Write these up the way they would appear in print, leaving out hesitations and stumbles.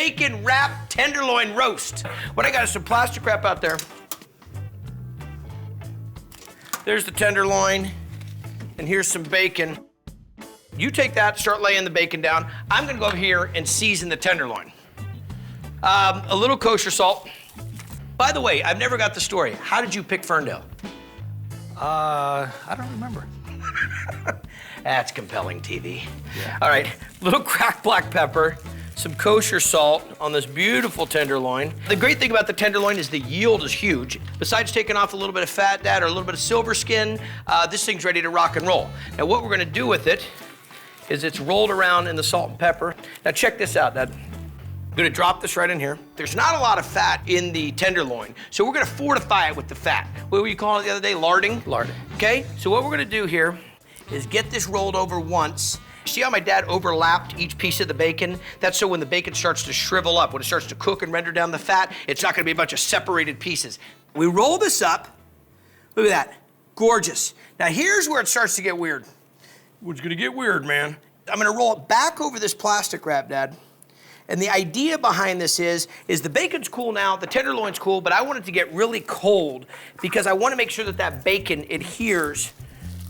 bacon wrapped tenderloin roast. What I got is some plastic wrap out there. There's the tenderloin, and here's some bacon. You take that, start laying the bacon down. I'm gonna go over here and season the tenderloin. A little kosher salt. By the way, I've never got the story. How did you pick Ferndale? I don't remember. That's compelling TV. Yeah. All right, little cracked black pepper, some kosher salt on this beautiful tenderloin. The great thing about the tenderloin is the yield is huge. Besides taking off a little bit of fat, Dad, or a little bit of silver skin, this thing's ready to rock and roll. Now what we're gonna do with it is it's rolled around in the salt and pepper. Now check this out, Dad. I'm gonna drop this right in here. There's not a lot of fat in the tenderloin, so we're gonna fortify it with the fat. What were you calling it the other day, larding? Larding. Okay, so what we're gonna do here is get this rolled over once. See how my dad overlapped each piece of the bacon? That's so when the bacon starts to shrivel up, when it starts to cook and render down the fat, it's not gonna be a bunch of separated pieces. We roll this up, look at that, gorgeous. Now here's where it starts to get weird. It's gonna get weird, man. I'm gonna roll it back over this plastic wrap, Dad. And the idea behind this is the bacon's cool now, the tenderloin's cool, but I want it to get really cold because I wanna make sure that that bacon adheres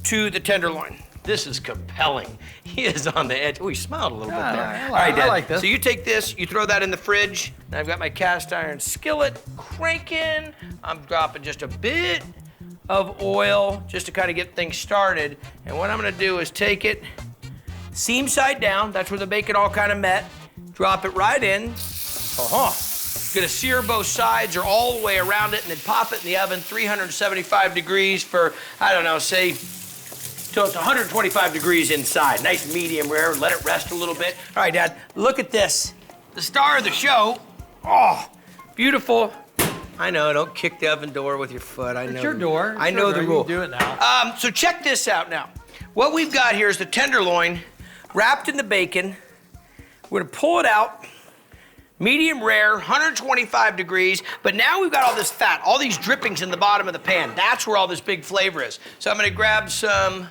to the tenderloin. This is compelling. He is on the edge. Oh, he smiled a little bit there. All right, Dad. I like this. So you take this, you throw that in the fridge. Now I've got my cast iron skillet cranking. I'm dropping just a bit of oil just to kind of get things started. And what I'm gonna do is take it seam side down. That's where the bacon all kind of met. Drop it right in. Gonna sear both sides or all the way around it and then pop it in the oven, 375 degrees for, I don't know, say, till it's 125 degrees inside. Nice medium rare, let it rest a little bit. All right, Dad, look at this. The star of the show. Oh, beautiful. I know, don't kick the oven door with your foot. I know. It's your door. I know the rule. You do it now. So check this out now. What we've got here is the tenderloin wrapped in the bacon. We're gonna pull it out, medium rare, 125 degrees, but now we've got all this fat, all these drippings in the bottom of the pan. That's where all this big flavor is. So I'm gonna grab some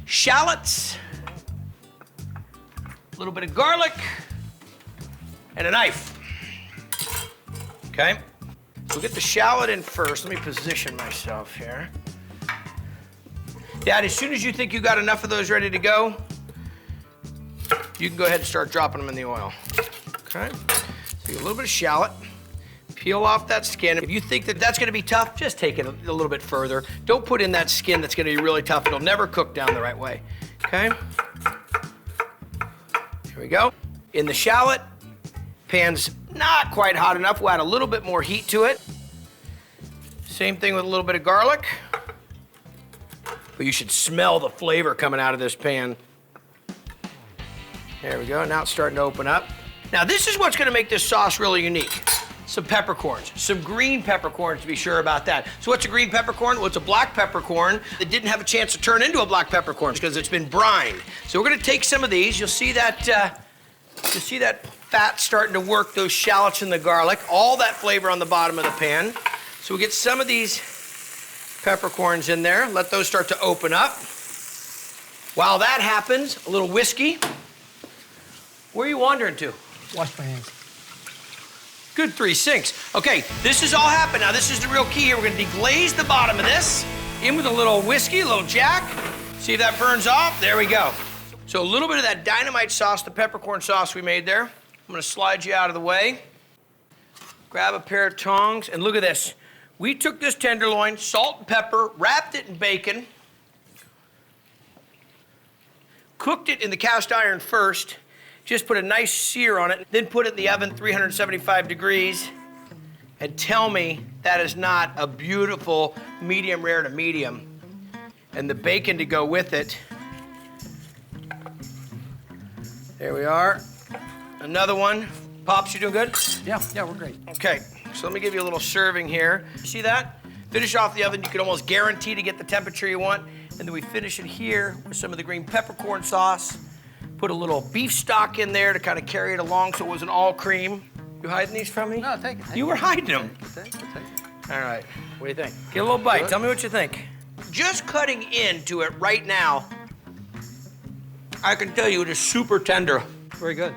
shallots, a little bit of garlic, and a knife. Okay? We'll get the shallot in first. Let me position myself here. Dad, as soon as you think you got enough of those ready to go, you can go ahead and start dropping them in the oil. Okay? So a little bit of shallot. Peel off that skin. If you think that that's gonna be tough, just take it a little bit further. Don't put in that skin that's gonna be really tough. It'll never cook down the right way. Okay? Here we go. In the shallot, pan's not quite hot enough. We'll add a little bit more heat to it. Same thing with a little bit of garlic. But you should smell the flavor coming out of this pan. There we go, now it's starting to open up. Now this is what's gonna make this sauce really unique. Some peppercorns, some green peppercorns to be sure about that. So what's a green peppercorn? Well, it's a black peppercorn that didn't have a chance to turn into a black peppercorn because it's been brined. So we're gonna take some of these. You'll see that fat starting to work those shallots and the garlic, all that flavor on the bottom of the pan. So we'll get some of these peppercorns in there, let those start to open up. While that happens, a little whiskey. Where are you wandering to? Wash my hands. Good 3 sinks. Okay, this is all happened. Now this is the real key here. We're gonna deglaze the bottom of this. In with a little whiskey, a little Jack. See if that burns off. There we go. So a little bit of that dynamite sauce, the peppercorn sauce we made there. I'm gonna slide you out of the way. Grab a pair of tongs and look at this. We took this tenderloin, salt and pepper, wrapped it in bacon, cooked it in the cast iron first, just put a nice sear on it, then put it in the oven, 375 degrees, and tell me that is not a beautiful medium rare to medium. And the bacon to go with it. There we are. Another one. Pops, you doing good? Yeah, we're great. Okay, so let me give you a little serving here. See that? Finish off the oven. You can almost guarantee to get the temperature you want. And then we finish it here with some of the green peppercorn sauce. Put a little beef stock in there to kind of carry it along so it wasn't all cream. You hiding these from me? No, take it. You were hiding them. Take it. All right, what do you think? Get a little bite, tell me what you think. Just cutting into it right now, I can tell you it is super tender. Very good.